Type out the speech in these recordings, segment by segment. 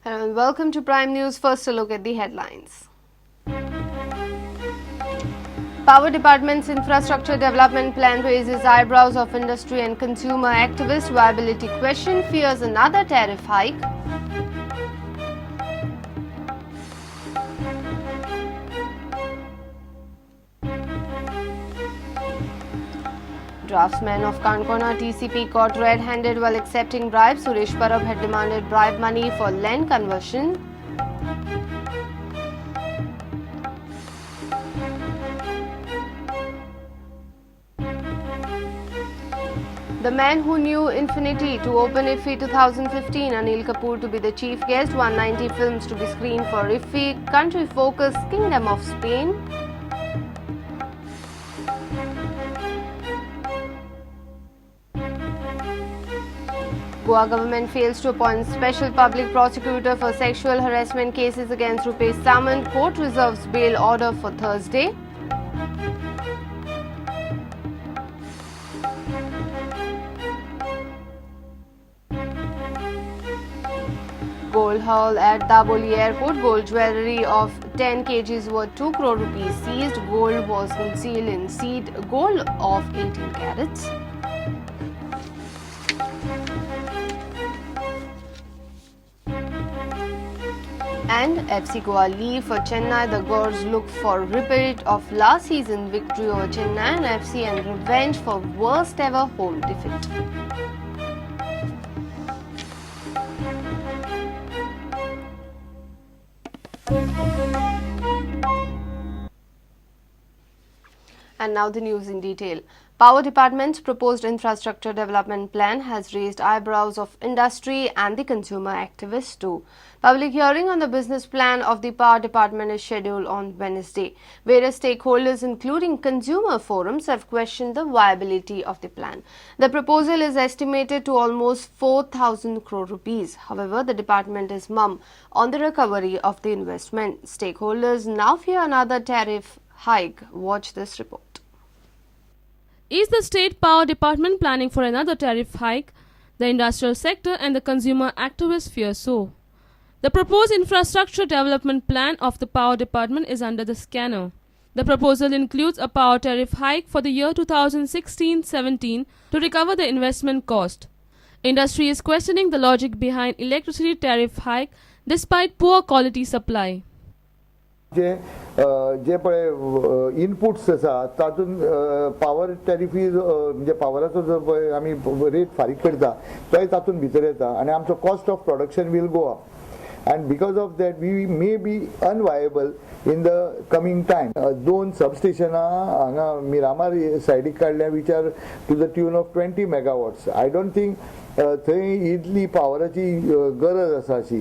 Hello and welcome to Prime News. First, a look at the headlines. Power Department's infrastructure development plan raises eyebrows of industry and consumer activist. Viability question fears another tariff hike. Draftsman of Kankona TCP caught red-handed while accepting bribes. Suresh Parab had demanded bribe money for land conversion. The man who knew infinity to open IFFI 2015, Anil Kapoor to be the chief guest. 190 films to be screened for IFFI. Country focus, Kingdom of Spain. Goa government fails to appoint special public prosecutor for sexual harassment cases against Rupesh Samant. Court reserves bail order for Thursday. Gold haul at Daboli Airport. Gold jewellery of 10 kgs worth 2 crore rupees seized. Gold was concealed in seed gold of 18 carats. And FC Goa leave for Chennai. The Gors look for repeat of last season victory over Chennai and FC and revenge for worst ever home defeat. And now the news in detail. Power Department's proposed infrastructure development plan has raised eyebrows of industry and the consumer activists too. Public hearing on the business plan of the Power Department is scheduled on Wednesday. Various stakeholders, including consumer forums, have questioned the viability of the plan. The proposal is estimated to almost 4,000 crore rupees. However, the department is mum on the recovery of the investment. Stakeholders now fear another tariff hike. Watch this report. Is the State Power Department planning for another tariff hike? The industrial sector and the consumer activists fear so. The proposed infrastructure development plan of the Power Department is under the scanner. The proposal includes a power tariff hike for the year 2016-17 to recover the investment cost. Industry is questioning the logic behind electricity tariff hike despite poor quality supply. जे पळय inputs आसा तातूंत power tariff म्हणजे पावराचो जो पळय आमी rate फारीक करता तोय तातूंत भितर येता आनी आमचो cost of production will go up and because of that we may be unviable in the coming time. दोन सबस्टेशनां हांगा मिरामार सायडीक काडल्या which are to the tune of 20 megawatts. I don't think थंय इतली पावराची गरज आसा अशी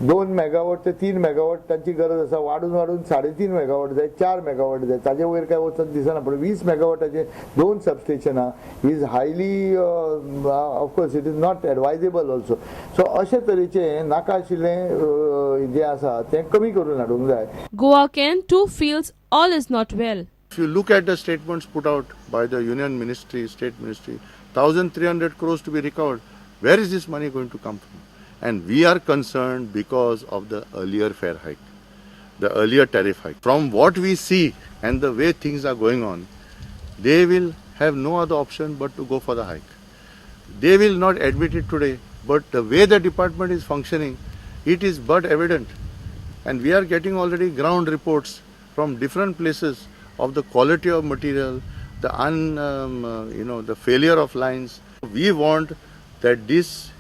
2 मेगावॉट ते 3 मेगावॉट तांची गरज आसा वाडून 3.5 मेगावॉट जाय 4 मेगावॉट जाय ताजे वयर काय वचत दिसना पण 20 मेगावॉटाचे दोन सबस्टेशनां is highly of course it is not advisable also so अशे तरेचे नाका आशिल्लें जे आसा तें कमी करून हाडूंक जाय. Goa can too feels all is not well. If you look at the statements put out by the Union Ministry, State Ministry, 1,300 crores to be recovered. Where is this money going to come from? And we are concerned because of the earlier fare hike, the earlier tariff hike. From what we see and the way things are going on, they will have no other option but to go for the hike. They will not admit it today, but the way the department is functioning, it is but evident. And we are getting already ground reports from different places of the quality of material, the failure of lines. We want that this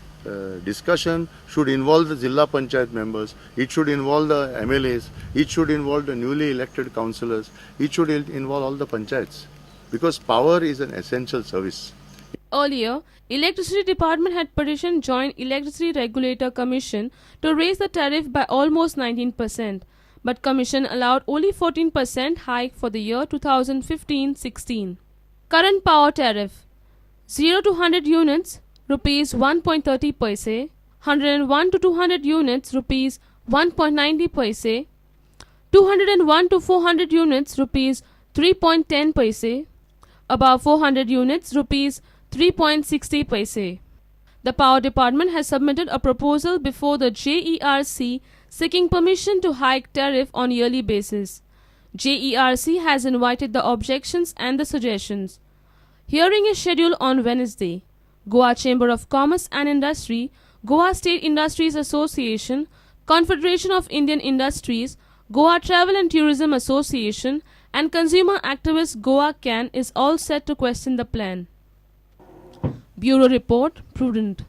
discussion should involve the Zilla Panchayat members, it should involve the MLAs, it should involve the newly elected councillors, it should involve all the panchayats because power is an essential service. Earlier, Electricity Department had petitioned Joint Electricity Regulator Commission to raise the tariff by almost 19%, but Commission allowed only 14% hike for the year 2015-16. Current power tariff 0 to 100 units rupees 1.30 paise, 101 to 200 units rupees 1.90 paise, 201 to 400 units rupees 3.10 paise, above 400 units rupees 3.60 paise. The Power Department has submitted a proposal before the JERC seeking permission to hike tariff on yearly basis. JERC has invited the objections and the suggestions. Hearing is scheduled on Wednesday. Goa Chamber of Commerce and Industry, Goa State Industries Association, Confederation of Indian Industries, Goa Travel and Tourism Association and consumer activist Goa CAN is all set to question the plan. Bureau Report, Prudent.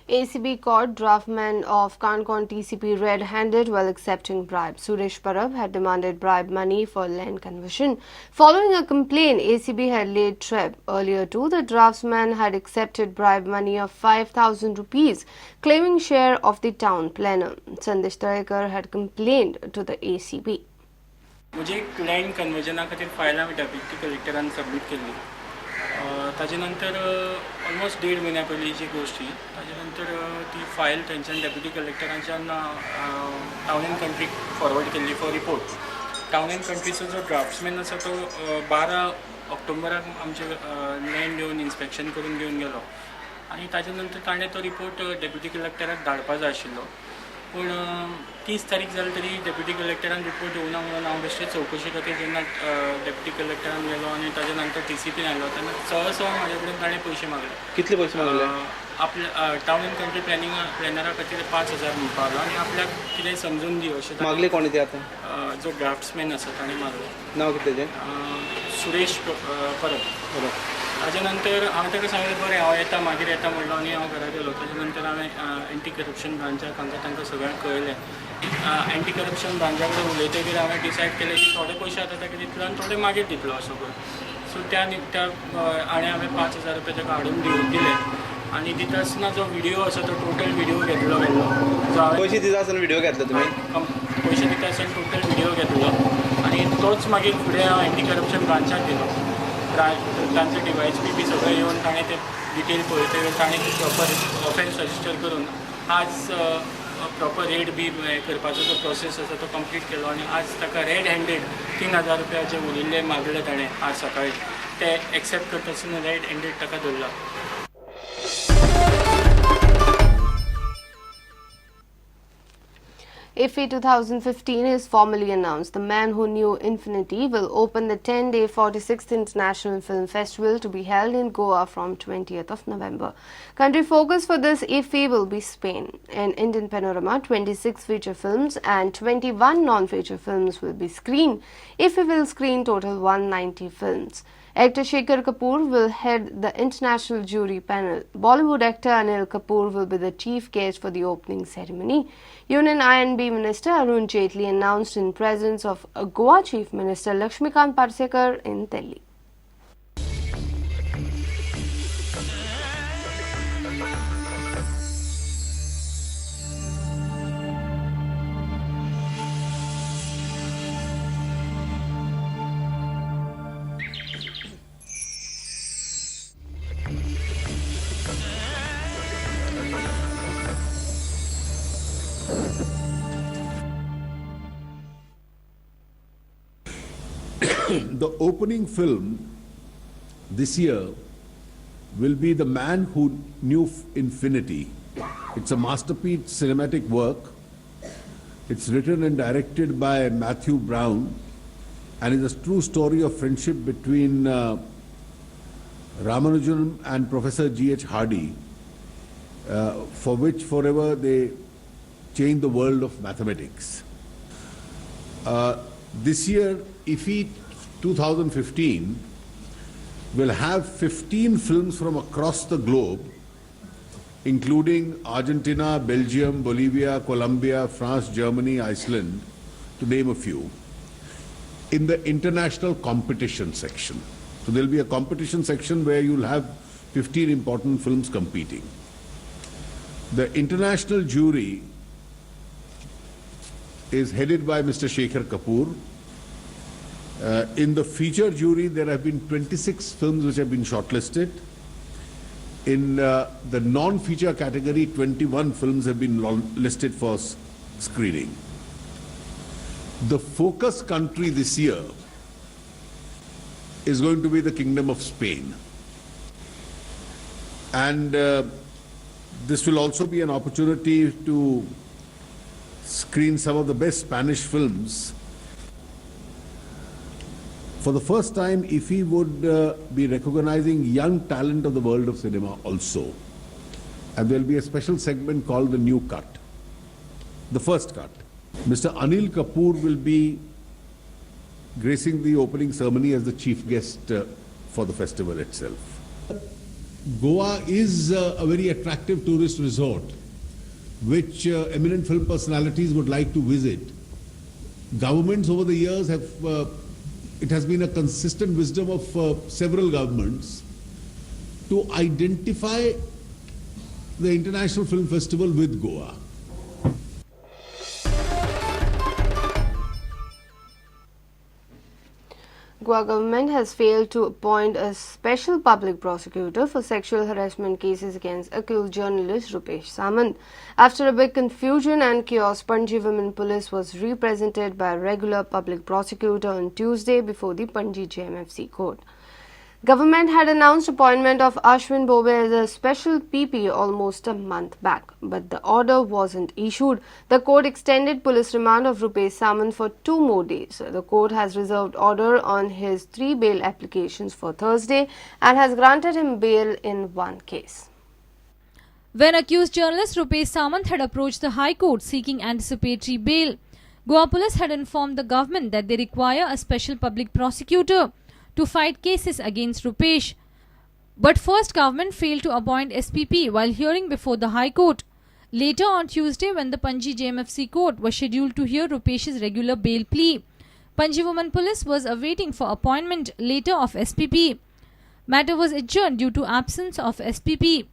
ACB caught draftman of Concon TCP red-handed while accepting bribe. Suresh Parab had demanded bribe money for land conversion. Following a complaint, ACB had laid trap. Earlier too, the draftsman had accepted bribe money of 5,000 rupees, claiming share of the town planner. Sandesh Tarekar had complained to the ACB. मुझे land कन्वर्जना खातीर file हांवें deputy कलेक्टरान submit केल्ली. ताजे नंतर almost 1.5 म्हयन्या पयलींची गोश्ट ही. ताजे नंतर ती फायल थंयच्यान डेप्युटी कलेक्टरांच्यान टावन एंड कंट्रीक फॉरवर्ड केल्ली फॉर रिपोर्ट. टावन एंड कंट्रीचो जो ड्राफ्ट्समॅन आसा तो 12 ऑक्टोबराक आमचे लँड घेवन इन्स्पेक्शन करून घेवन गेलो आनी ताजे नंतर ताणें तो रिपोर्ट डेप्युटी कलेक्टराक धाडपा जाय आशिल्लो. पूण 30 तारीख जाली तरी डेप्युटी कलेक्टरान रिपोर्ट येवना म्हणून हांव बेश्टे चवकशी खातीर जेन्ना डेप्युटी कलेक्टरान गेलो आनी ताजे नंतर TCPन आयलो तेन्ना सहज म्हाजे कडेन ताणें पयशे मागले. कितले पयशे मागले? आपल्या टावन एंड कंट्री प्लॅनरा खातीर 5,000 म्हणपा लागलो आनी आपल्याक कितें समजून दी अशें मागले कोणी ते आतां? जो ड्राफ्ट्समॅन आसा ताणें मागले. नांव कितें तेजें? सुरेश परब. ताजे नंतर हांवें ताका सांगलें बरें हांव येता मागीर येता म्हणलो आनी हांव घरा गेलो. ताजे नंतर हांवें एंटी करप्शन ब्रांचाक तांकां सगळ्यांक कळयलें. एंटी करप्शन ब्रांचा कडेन उलयतकीर हांवें डिसायड केलें की थोडे पयशे आतां ताका दितलो आनी थोडे मागीर दितलो असो करून. सो त्या हांवें 5,000 रुपया ताका हाडून दिले आनी दिता आसतना जो व्हिडियो आसा तो टोटल व्हिडियो घेतलो गेल्लो. पयशे दिता आसतना व्हिडियो घेतलो तुमी? पयशे दिता आसतना टोटल व्हिडियो घेतलो आनी तोच मागीर फुडें हांव एंटी करप्शन ब्रांचाक दिलो. तांचे DYSP बी सगळे येवन ताणें ते डिटेल पळयतकीर ताणें प्रॉपर ऑफेन्स रजिस्टर करून आज प्रॉपर रेड बी करपाचो जो प्रोसेस आसा तो कंप्लीट केलो आनी आज ताका रेड हँडेड 3,000 रुपया जे उरिल्ले मागले ताणें आज सकाळी ते एक्सेप्ट करता आसतना रेड हँडेड ताका धरला. IFFI 2015 is formally announced. The Man Who Knew Infinity will open the 10-day 46th International Film Festival to be held in Goa from 20th of November. Country focus for this IFFI will be Spain. In Indian panorama, 26 feature films and 21 non-feature films will be screened. IFFI will screen total 190 films. Actor Shekhar Kapoor will head the international jury panel. Bollywood actor Anil Kapoor will be the chief guest for the opening ceremony. Union I&B Minister Arun Jaitley announced in presence of Goa Chief Minister Lakshmikant Parsekar in Delhi. The opening film this year will be The Man Who Knew Infinity. It's a masterpiece cinematic work. It's written and directed by Matthew Brown and is a true story of friendship between Ramanujan and Professor G.H. Hardy, for which forever they changed the world of mathematics. This year, IFFI 2015 will have 15 films from across the globe, including Argentina, Belgium, Bolivia, Colombia, France, Germany, Iceland, to name a few, in the international competition section. So there will be a competition section where you'll have 15 important films competing. The international jury is headed by Mr. Shekhar Kapoor. In the feature jury, there have been 26 films which have been shortlisted. In the non-feature category, 21 films have been listed for screening. The focus country this year is going to be the Kingdom of Spain. And this will also be an opportunity to screen some of the best Spanish films. For the first time, IFFI would be recognizing young talent of the world of cinema also. And there will be a special segment called the New Cut, the first cut. Mr. Anil Kapoor will be gracing the opening ceremony as the chief guest for the festival itself. Goa is a very attractive tourist resort which eminent film personalities would like to visit. Governments over the years have, it has been a consistent wisdom of several governments to identify the International Film Festival with Goa. Goa government has failed to appoint a special public prosecutor for sexual harassment cases against accused journalist Rupesh Samant. After a big confusion and chaos, Panji Women Police was represented by a regular public prosecutor on Tuesday before the Panji JMFC court. Government had announced appointment of Ashwin Bobe as a special PP almost a month back, but the order wasn't issued. The court extended police remand of Rupesh Samant for 2 more days. The court has reserved order on his 3 bail applications for Thursday and has granted him bail in 1 case. When accused journalist Rupesh Samant had approached the High Court seeking anticipatory bail, Goa police had informed the government that they require a special public prosecutor to fight cases against Rupesh. But first, government failed to appoint SPP while hearing before the High Court. Later on Tuesday, when the Panji JMFC court was scheduled to hear Rupesh's regular bail plea, Panji Women Police was awaiting for appointment later of SPP. Matter was adjourned due to absence of SPP.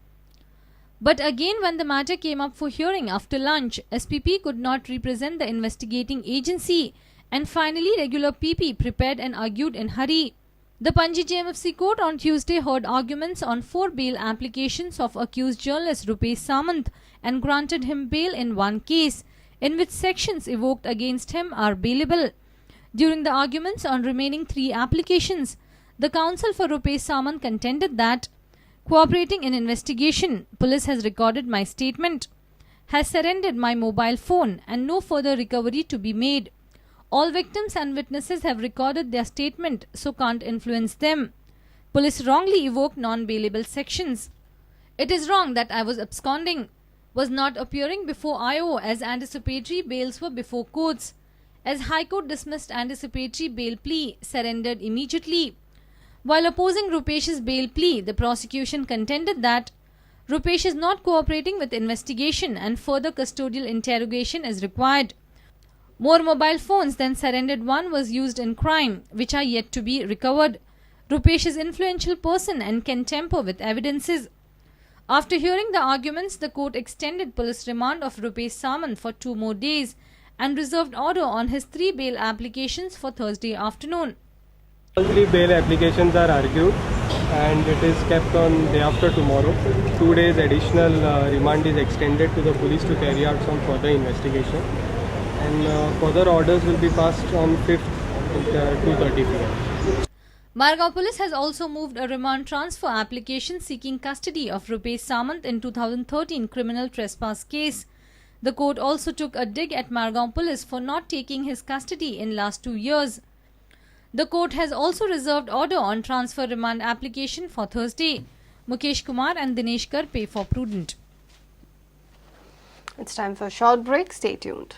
But again, when the matter came up for hearing after lunch, SPP could not represent the investigating agency, and finally regular PP prepared and argued in hurry. The Panji JMFC court on Tuesday heard arguments on 4 bail applications of accused journalist Rupesh Samant and granted him bail in 1 case, in which sections evoked against him are bailable. During the arguments on remaining 3 applications, the counsel for Rupesh Samant contended that, cooperating in investigation, police has recorded my statement, has surrendered my mobile phone, and no further recovery to be made. All victims and witnesses have recorded their statement, so can't influence them. Police wrongly evoked non-bailable sections. It is wrong that I was absconding, was not appearing before IO as anticipatory bails were before courts. As High Court dismissed anticipatory bail plea, surrendered immediately. While opposing Rupesh's bail plea, the prosecution contended that Rupesh is not cooperating with investigation and further custodial interrogation is required. More mobile phones than surrendered one was used in crime, which are yet to be recovered. Rupesh is an influential person and can tamper with evidences. After hearing the arguments, the court extended police remand of Rupesh Samant for 2 more days and reserved order on his 3 bail applications for Thursday afternoon. All 3 bail applications are argued and it is kept on day after tomorrow. 2 days additional remand is extended to the police to carry out some further investigation. And further orders will be passed on 5th at 2:30 p.m. Margao Police has also moved a remand transfer application seeking custody of Rupesh Samant in 2013 criminal trespass case. The court also took a dig at Margao Police for not taking his custody in last 2 years. The court has also reserved order on transfer remand application for Thursday. Mukesh Kumar and Dinesh Karpe for Prudent. It's time for a short break. Stay tuned.